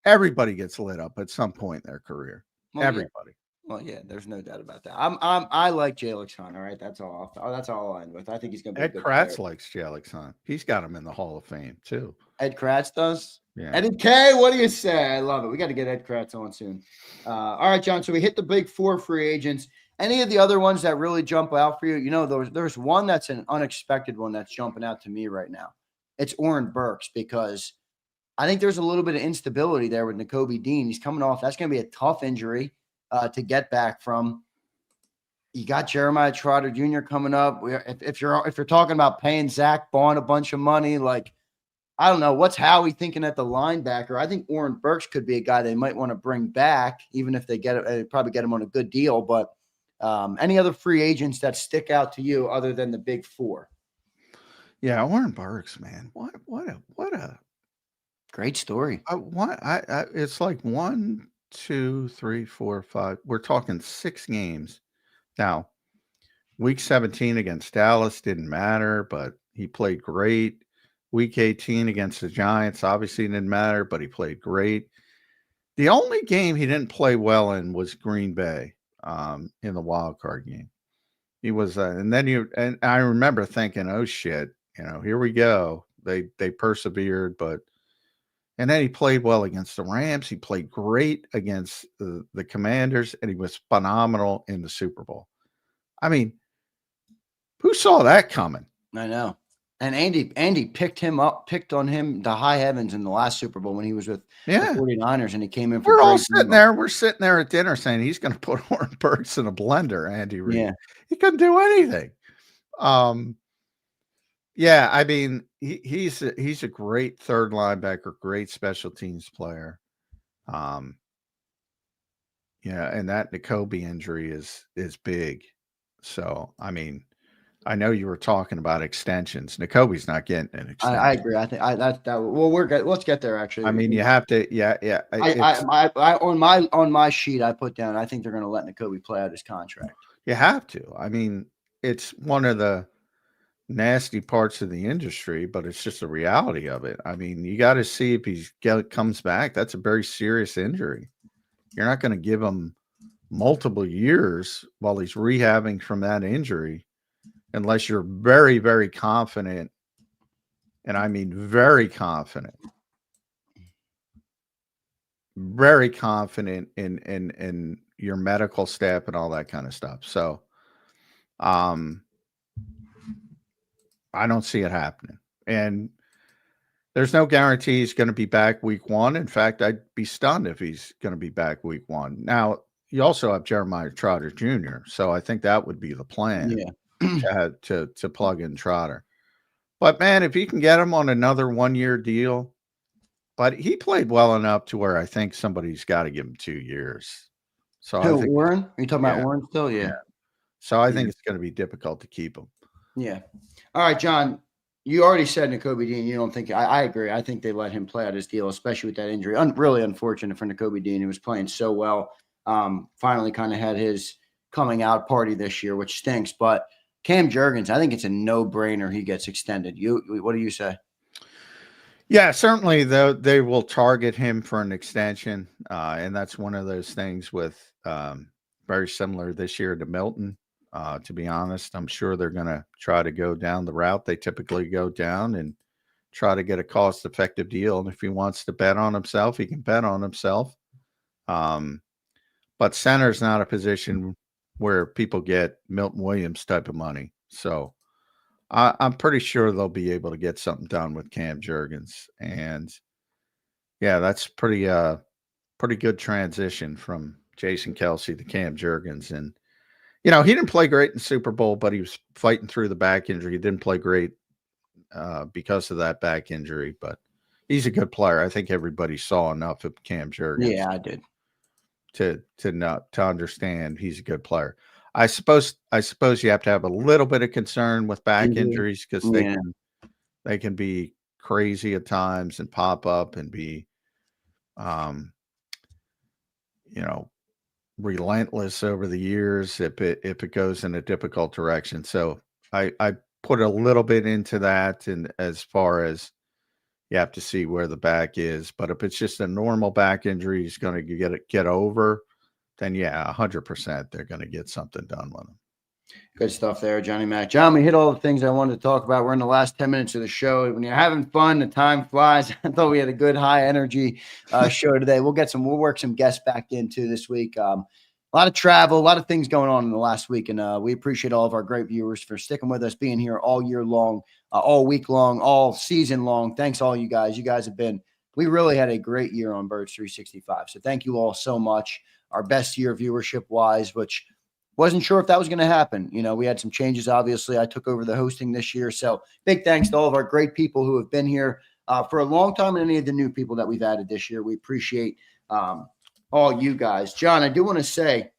Everybody gets lit up at some point in their career. Well, everybody. Yeah. Well, yeah, there's no doubt about that. I like Jalen Hunt. All right, that's all. That's all I'll end with. I think he's going to be. Ed Kratz likes Jalen Hunt. He's got him in the Hall of Fame too. Ed Kratz does. Yeah. Eddie K, what do you say? I love it. We got to get Ed Kratz on soon. All right, John. So we hit the big 4 free agents. Any of the other ones that really jump out for you? You know, there's one that's an unexpected one that's jumping out to me right now. It's Orin Burks, because I think there's a little bit of instability there with Nakobe Dean. He's coming off. That's going to be a tough injury to get back from. You got Jeremiah Trotter Jr. coming up. If you're talking about paying Zack Baun a bunch of money, like, I don't know, what's Howie thinking at the linebacker? I think Orin Burks could be a guy they might want to bring back, even if they probably get him on a good deal. But any other free agents that stick out to you other than the big 4? Yeah, Orin Burks, man. What a great story. It's like 1, 2, 3, 4, 5. We're talking 6 games. Now, week 17 against Dallas didn't matter, but he played great. Week 18 against the Giants obviously didn't matter, but he played great. The only game he didn't play well in was Green Bay in the wild card game. He was, and I remember thinking, oh shit, here we go. They persevered, and then he played well against the Rams. He played great against the Commanders, and he was phenomenal in the Super Bowl. I mean, Who saw that coming? I know. And Andy picked on him to high heavens in the last Super Bowl when he was with the 49ers, and he came in for We're all Drake sitting Greenlaw. there. We're sitting there at dinner saying he's going to put Orin Burks in a blender, Andy Reid. Yeah. He couldn't do anything. Yeah, I mean, he's a great third linebacker, great special teams player. Yeah, and that Nakobe injury is big. So, I mean, I know you were talking about extensions. Nakobe's not getting an extension. I agree. I think that. Well, we're good. Let's get there. Actually, I mean, you have to. Yeah. I on my sheet I put down. I think they're going to let Nakobe play out his contract. You have to. I mean, it's one of the nasty parts of the industry, but it's just the reality of it. I mean, you got to see if he comes back. That's a very serious injury. You're not going to give him multiple years while he's rehabbing from that injury unless you're very, very confident, and I mean very confident in your medical staff and all that kind of stuff. So I don't see it happening. And there's no guarantee he's going to be back week 1. In fact, I'd be stunned if he's going to be back week 1. Now, you also have Jeremiah Trotter Jr., so I think that would be the plan. Yeah. to plug in Trotter. But man, if you can get him on another 1-year deal, but he played well enough to where I think somebody's got to give him 2 years. So I think Orin? Are you talking about Orin still? Yeah. So I think it's going to be difficult to keep him. Yeah. All right, John. You already said Nakobe Dean. You don't think I agree. I think they let him play out his deal, especially with that injury. Really unfortunate for Nakobe Dean, who was playing so well. Finally kind of had his coming out party this year, which stinks. But Cam Jurgens, I think it's a no-brainer he gets extended. What do you say? Yeah, certainly they will target him for an extension. And that's one of those things with very similar this year to Milton. To be honest, I'm sure they're going to try to go down the route they typically go down and try to get a cost-effective deal. And if he wants to bet on himself, he can bet on himself. But center's not a position where people get Milton Williams type of money. So I'm pretty sure they'll be able to get something done with Cam Jurgens. And yeah, that's pretty good transition from Jason Kelce to Cam Jurgens. And, you know, he didn't play great in Super Bowl, but he was fighting through the back injury. He didn't play great because of that back injury, but he's a good player. I think everybody saw enough of Cam Jurgens. Yeah, I did. To understand he's a good player. I suppose you have to have a little bit of concern with back injuries because they can be crazy at times and pop up and be relentless over the years if it goes in a difficult direction. So I put a little bit into that, and as far as you have to see where the back is. But if it's just a normal back injury, he's going to get over, then yeah, 100% they're going to get something done with him. Good stuff there, Johnny Mac. John, we hit all the things I wanted to talk about. We're in the last 10 minutes of the show. When you're having fun, the time flies. I thought we had a good high energy show today. We'll work some guests back into this week. A lot of travel, a lot of things going on in the last week. And we appreciate all of our great viewers for sticking with us, being here all year long, all week long, all season long. Thanks all you guys. You guys we really had a great year on Birds 365. So thank you all so much. Our best year viewership wise, which wasn't sure if that was going to happen. You know, we had some changes. Obviously, I took over the hosting this year. So big thanks to all of our great people who have been here for a long time, and any of the new people that we've added this year. We appreciate all you guys. John, I do want to say,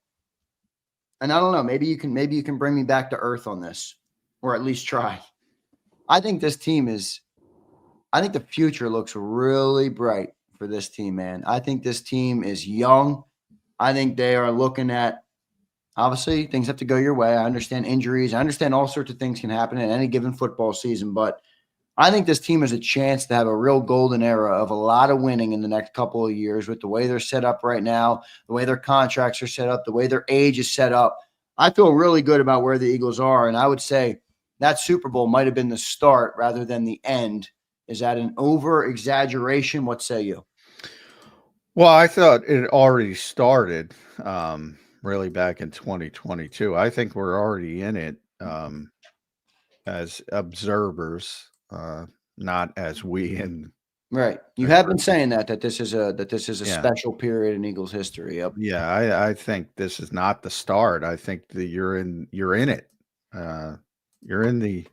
and I don't know, maybe you can bring me back to earth on this, or at least try. I think the future looks really bright for this team, man. I think this team is young. I think they are looking at, obviously, things have to go your way. I understand injuries. I understand all sorts of things can happen in any given football season, but I think this team has a chance to have a real golden era of a lot of winning in the next couple of years with the way they're set up right now, the way their contracts are set up, the way their age is set up. I feel really good about where the Eagles are, and I would say that Super Bowl might have been the start rather than the end. Is that an over-exaggeration? What say you? Well, I thought it already started really back in 2022. I think we're already in it. as observers, not as we in. Right. You have been saying that this is a Yeah. special period in Eagles history. Yep. Yeah, I think this is not the start. I think that you're in it. You're in the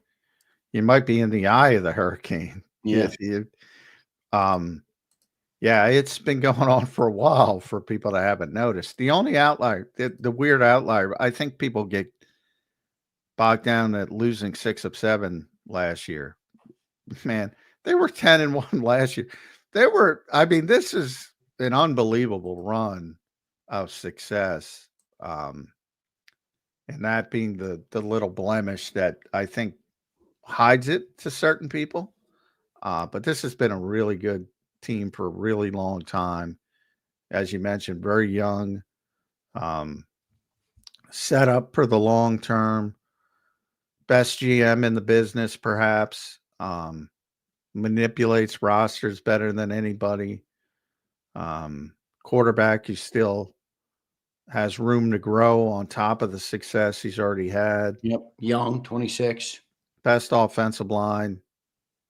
you might be in the eye of the hurricane. Yeah. If you yeah, it's been going on for a while for people that haven't noticed. The only outlier, the weird outlier, I think people get bogged down at losing 6 of 7 last year. Man, they were 10-1 last year. I mean, this is an unbelievable run of success. And that being the little blemish that I think hides it to certain people. But this has been a really good team for a really long time. As you mentioned, very young, set up for the long term. Best GM in the business, perhaps. Manipulates rosters better than anybody. Quarterback who still has room to grow on top of the success he's already had. Yep. Young, 26. Best offensive line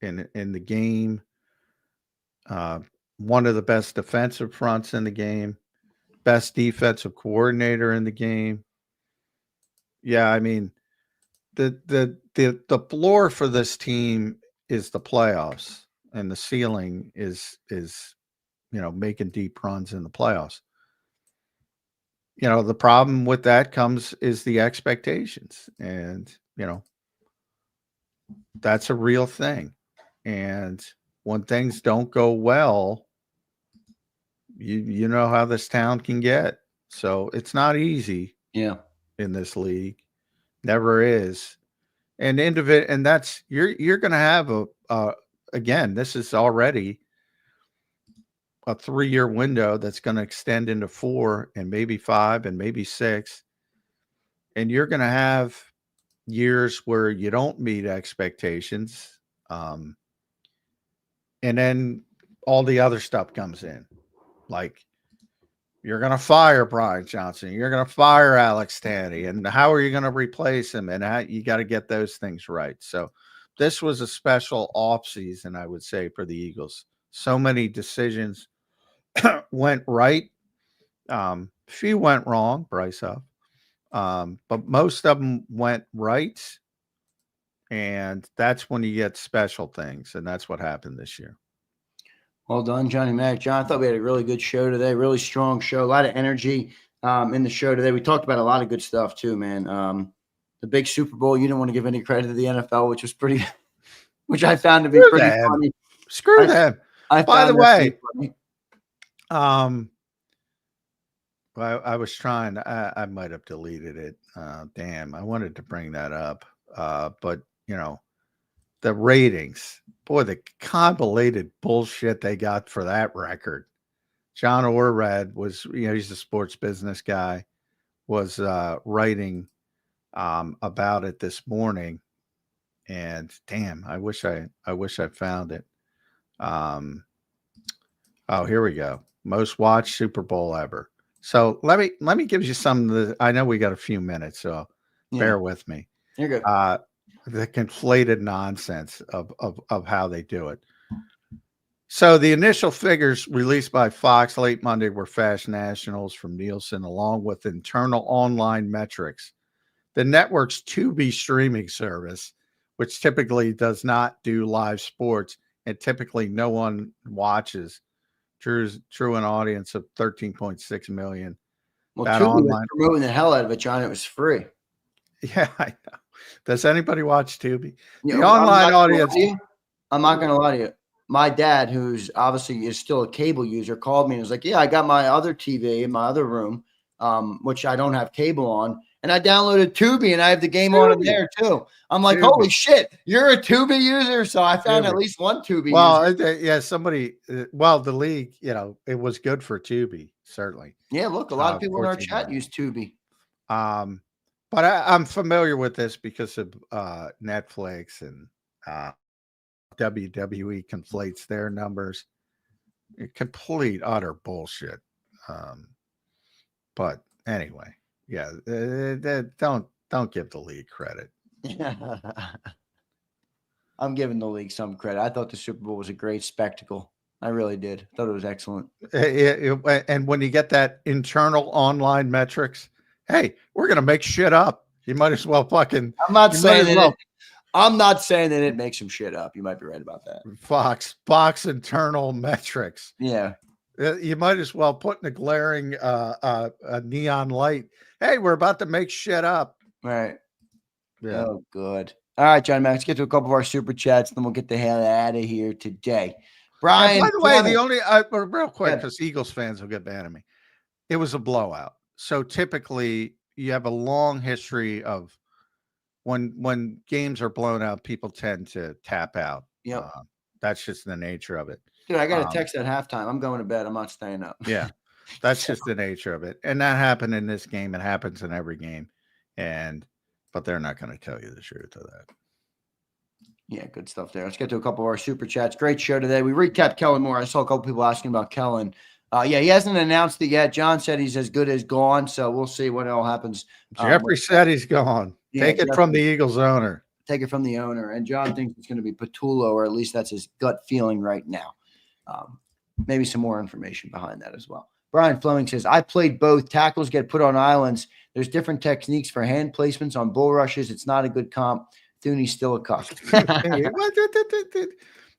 in the game. One of the best defensive fronts in the game. Best defensive coordinator in the game. Yeah, I mean, the floor for this team is the playoffs, and the ceiling is making deep runs in the playoffs. The problem with that is the expectations, and that's a real thing. And when things don't go well, you know how this town can get. So it's not easy. Yeah. In this league, never is. And that's you're going to have again, this is already a 3-year window that's going to extend into 4 and maybe 5 and maybe 6. And you're going to have years where you don't meet expectations. And then all the other stuff comes in. Like, you're going to fire Brian Johnson. You're going to fire Alex Tanny. And how are you going to replace him? And you got to get those things right. So this was a special offseason, I would say, for the Eagles. So many decisions went right. Few went wrong, Bryce Huff. But most of them went right. And that's when you get special things. And that's what happened this year. Well done, Johnny Mac. John, I thought we had a really good show today. Really strong show. A lot of energy in the show today. We talked about a lot of good stuff too, man. The big Super Bowl, you didn't want to give any credit to the NFL, which I found to be pretty funny. Screw them. By the way, I was trying. I might have deleted it. Damn, I wanted to bring that up. But the ratings, boy, the convoluted bullshit they got for that record. John Orred was, he's a sports business guy, was writing about it this morning, and damn, I wish I found it. Oh, here we go. Most watched Super Bowl ever. So let me give you some of the. I know we got a few minutes, so bear with me. You're good. The conflated nonsense of how they do it. So the initial figures released by Fox late Monday were fast nationals from Nielsen, along with internal online metrics. The network's Tubi streaming service, which typically does not do live sports and typically no one watches, drew an audience of 13.6 million. Well, Tubi was promoting the hell out of it, John. It was free. Yeah, I know. Does anybody watch Tubi? The online audience. I'm not going to lie to you. My dad, who's obviously is still a cable user, called me and was like, yeah, I got my other TV in my other room, which I don't have cable on. And I downloaded Tubi and I have the game on in there too. I'm like, holy shit, you're a Tubi user. So I found at least one Tubi user. Yeah, somebody, the league, it was good for Tubi, certainly. Yeah, look, a lot of people in our chat use Tubi. But I'm familiar with this because of Netflix and WWE conflates their numbers. Complete, utter bullshit. But anyway, yeah, don't give the league credit. I'm giving the league some credit. I thought the Super Bowl was a great spectacle. I really did. Thought it was excellent. And when you get that internal online metrics, hey, we're gonna make shit up. You might as well fucking. I'm not saying that. I'm not saying that it makes some shit up. You might be right about that. Fox internal metrics. Yeah. You might as well put in a glaring a neon light. Hey, we're about to make shit up. Right. Yeah. Oh, good. All right, John Max, get to a couple of our super chats, then we'll get the hell out of here today. Brian, and by the way, the only real quick, because Eagles fans will get mad at me. It was a blowout. So typically you have a long history of when games are blown out, people tend to tap out. Yep. That's just the nature of it. Dude, I got a text at halftime. I'm going to bed. I'm not staying up. Yeah. That's just the nature of it. And that happened in this game. It happens in every game. But they're not going to tell you the truth of that. Yeah, good stuff there. Let's get to a couple of our super chats. Great show today. We recapped Kellen Moore. I saw a couple people asking about Kellen. Yeah, he hasn't announced it yet. John said he's as good as gone, so we'll see what all happens. Jeffrey said he's gone. Yeah, take it from the Eagles owner. Take it from the owner. And John thinks it's going to be Patullo, or at least that's his gut feeling right now. Maybe some more information behind that as well. Brian Fleming says, I played both. Tackles get put on islands. There's different techniques for hand placements on bull rushes. It's not a good comp. Thuney's still a cuck.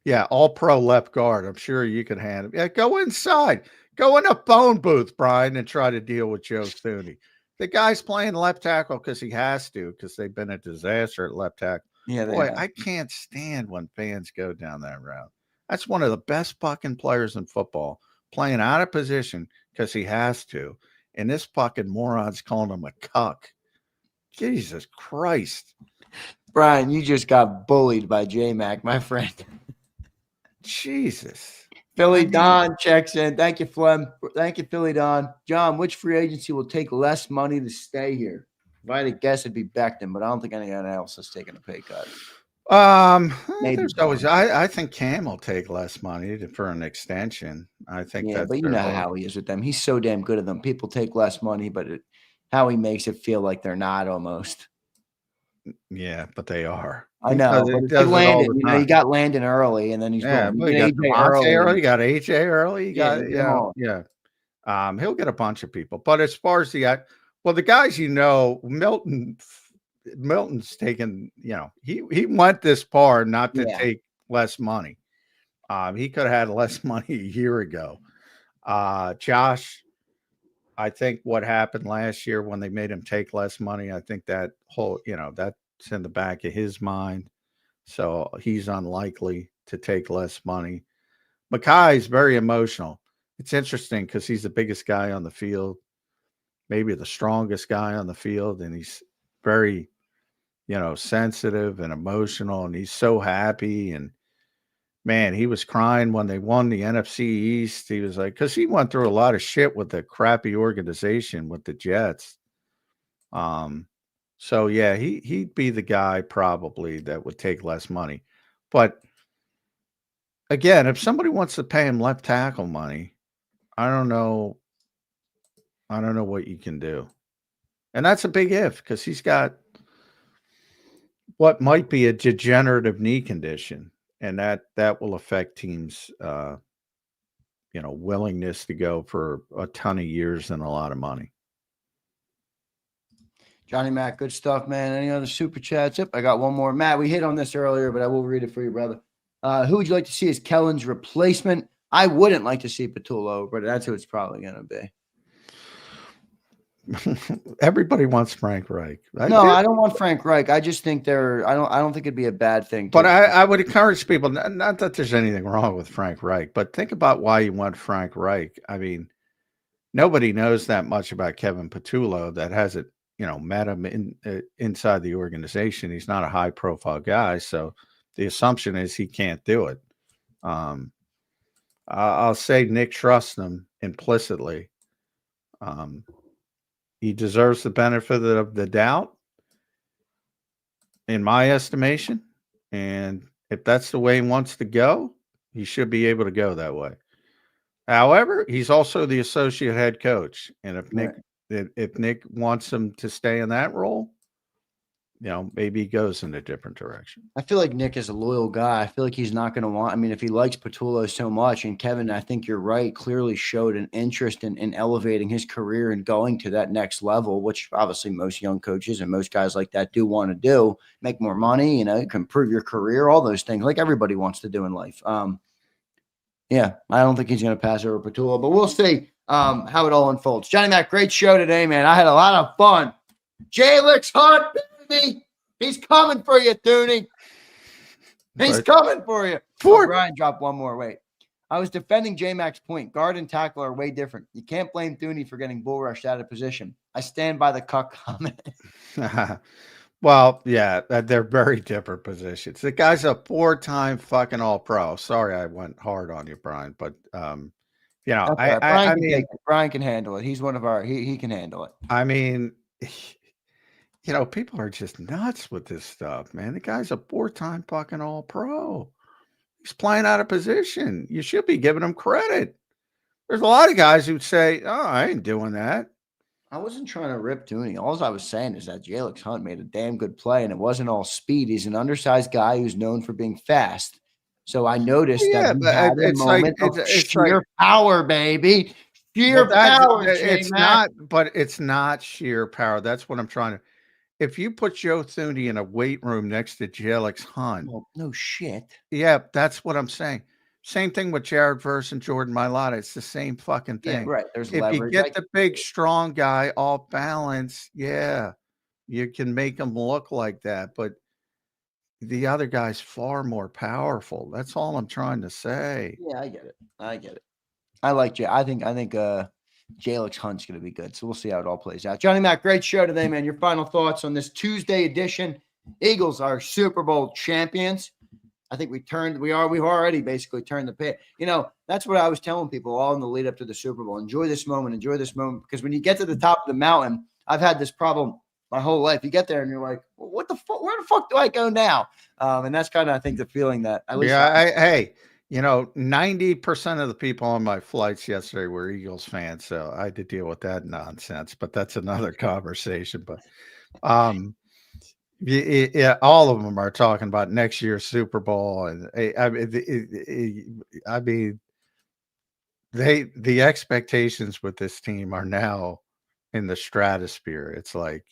Yeah, all pro left guard. I'm sure you can handle it. Yeah, go inside. Go in a phone booth, Brian, and try to deal with Joe Thuney. The guy's playing left tackle because he has to, because they've been a disaster at left tackle. Yeah, boy, I can't stand when fans go down that route. That's one of the best fucking players in football, playing out of position because he has to. And this fucking moron's calling him a cuck. Jesus Christ. Brian, you just got bullied by J-Mac, my friend. Jesus. Philly Don checks in. Thank you, Flem. Thank you, Philly Don. John, which free agency will take less money to stay here? If I had to guess, it'd be Becton, but I don't think anyone else is taking a pay cut. There's always. I think Cam will take less money for an extension. I think. Yeah, but you know how he is with them. He's so damn good at them. People take less money, but how he makes it feel like they're not almost. Yeah, but they are. I know. But Landon, you got Landon early, and then he's going. You got AJ early. You got AJ early. You got he'll get a bunch of people. But as far as the guys Milton's taken. He went this far not to take less money. He could have had less money a year ago. Josh. I think what happened last year when they made him take less money, I think that that's in the back of his mind. So he's unlikely to take less money. Mekhi is very emotional. It's interesting because he's the biggest guy on the field, maybe the strongest guy on the field. And he's very, sensitive and emotional, and he's so happy. And man, he was crying when they won the NFC East. He was like, because he went through a lot of shit with the crappy organization with the Jets. So yeah, he'd be the guy probably that would take less money. But again, if somebody wants to pay him left tackle money, I don't know what you can do. And that's a big if, because he's got what might be a degenerative knee condition. And that will affect teams, willingness to go for a ton of years and a lot of money. Johnny Mac, good stuff, man. Any other super chats? Yep, I got one more. Matt, we hit on this earlier, but I will read it for you, brother. Who would you like to see as Kellen's replacement? I wouldn't like to see Patullo, but that's who it's probably going to be. Everybody wants Frank Reich. I don't want Frank Reich. I just think I don't think it'd be a bad thing. But I would encourage people, not that there's anything wrong with Frank Reich, but think about why you want Frank Reich. I mean, nobody knows that much about Kevin Patullo that hasn't, met him inside the organization. He's not a high profile guy. So the assumption is he can't do it. I'll say Nick trusts him implicitly. He deserves the benefit of the doubt, in my estimation. And if that's the way he wants to go, he should be able to go that way. However, he's also the associate head coach. And if Nick wants him to stay in that role, maybe he goes in a different direction. I feel like Nick is a loyal guy. I feel like he's not going to want. I mean, if he likes Patullo so much, and Kevin, I think you're right, clearly showed an interest in elevating his career and going to that next level, which obviously most young coaches and most guys like that do want to do. Make more money, you can improve your career, all those things, like everybody wants to do in life. Yeah, I don't think he's going to pass over Patullo, but we'll see how it all unfolds. Johnny Mac, great show today, man. I had a lot of fun. JAKIB Hunt, baby. He's coming for you, Thuney. He's coming for you. Brian dropped one more. Wait. I was defending J-Mac's point. Guard and tackle are way different. You can't blame Thuney for getting bull rushed out of position. I stand by the cuck comment. Well, yeah, they're very different positions. The guy's a 4-time fucking all-pro. Sorry I went hard on you, Brian, but I mean, Brian can handle it. He's one of our he can handle it. I mean, people are just nuts with this stuff, man. The guy's a 4-time fucking all-pro. He's playing out of position. You should be giving him credit. There's a lot of guys who'd say, "Oh, I ain't doing that." I wasn't trying to rip Thuney. All I was saying is that JAKIB Hunt made a damn good play, and it wasn't all speed. He's an undersized guy who's known for being fast. So I noticed that he had a moment of sheer power, baby. Sheer power. It's not, but it's not sheer power. That's what I'm trying to. If you put Joe Thuney in a weight room next to JAKIB Hunt, no shit. Yeah, that's what I'm saying. Same thing with Jared Verse and Jordan Mailata. It's the same fucking thing. Yeah, right. There's if leverage. You get the big, strong guy off balance, yeah, you can make him look like that. But the other guy's far more powerful. That's all I'm trying to say. Yeah, I get it. I like Jay. I think JAKIB Hunt's going to be good. So we'll see how it all plays out. Johnny Mac, great show today, man. Your final thoughts on this Tuesday edition. Eagles are Super Bowl champions. I think we've already basically turned the page. That's what I was telling people all in the lead up to the Super Bowl. Enjoy this moment, because when you get to the top of the mountain, I've had this problem my whole life. You get there and you're like, well, what the fuck? Where the fuck do I go now? And that's kind of, I think, the feeling that at least. Yeah, 90% of the people on my flights yesterday were Eagles fans, so I had to deal with that nonsense. But that's another conversation. But yeah, all of them are talking about next year's Super Bowl, and I mean, the expectations with this team are now in the stratosphere. It's like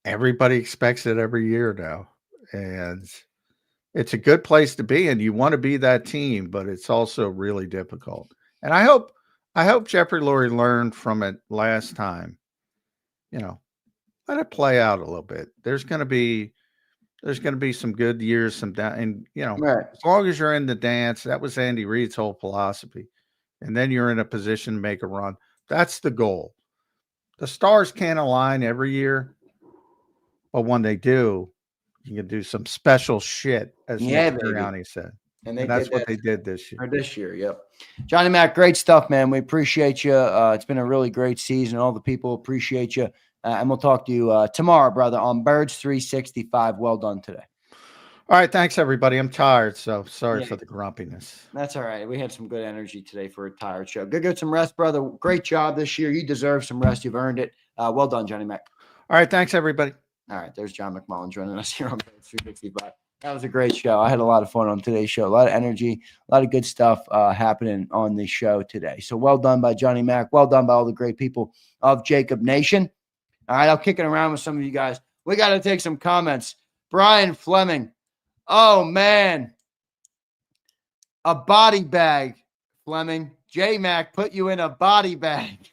everybody expects it every year now, and it's a good place to be, and you want to be that team, but it's also really difficult. And I hope Jeffrey Lurie learned from it last time. Let it play out a little bit. There's going to be some good years, some down, and right. As long as you're in the dance, that was Andy Reid's whole philosophy. And then you're in a position to make a run. That's the goal. The stars can't align every year, but when they do, you can do some special shit, as Sirianni said. And that's what they did this year. Yep. Johnny Mac, great stuff, man. We appreciate you. It's been a really great season. All the people appreciate you. And we'll talk to you tomorrow, brother, on Birds 365. Well done today. All right. Thanks, everybody. I'm tired, so sorry for the grumpiness. That's all right. We had some good energy today for a tired show. Go get some rest, brother. Great job this year. You deserve some rest. You've earned it. Well done, Johnny Mac. All right. Thanks, everybody. All right. There's John McMullen joining us here on Birds 365. That was a great show. I had a lot of fun on today's show. A lot of energy, a lot of good stuff happening on the show today. So well done by Johnny Mac. Well done by all the great people of JAKIB Nation. All right, I'll kick it around with some of you guys. We got to take some comments. Brian Fleming. Oh, man. A body bag, Fleming. J-Mac put you in a body bag.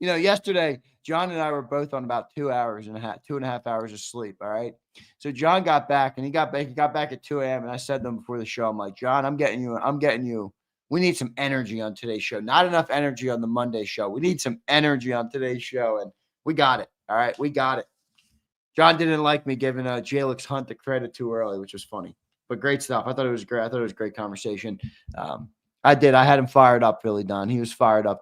Yesterday, John and I were both on about 2.5 hours of sleep, all right? So John got back, and he got back at 2 a.m., and I said to him before the show, I'm like, John, I'm getting you. We need some energy on today's show. Not enough energy on the Monday show. We need some energy on today's show, and we got it. All right, we got it. John didn't like me giving JAKIB Hunt the credit too early, which was funny, but great stuff. I thought it was great. I thought it was a great conversation. I had him fired up, Philly Don. He was fired up today.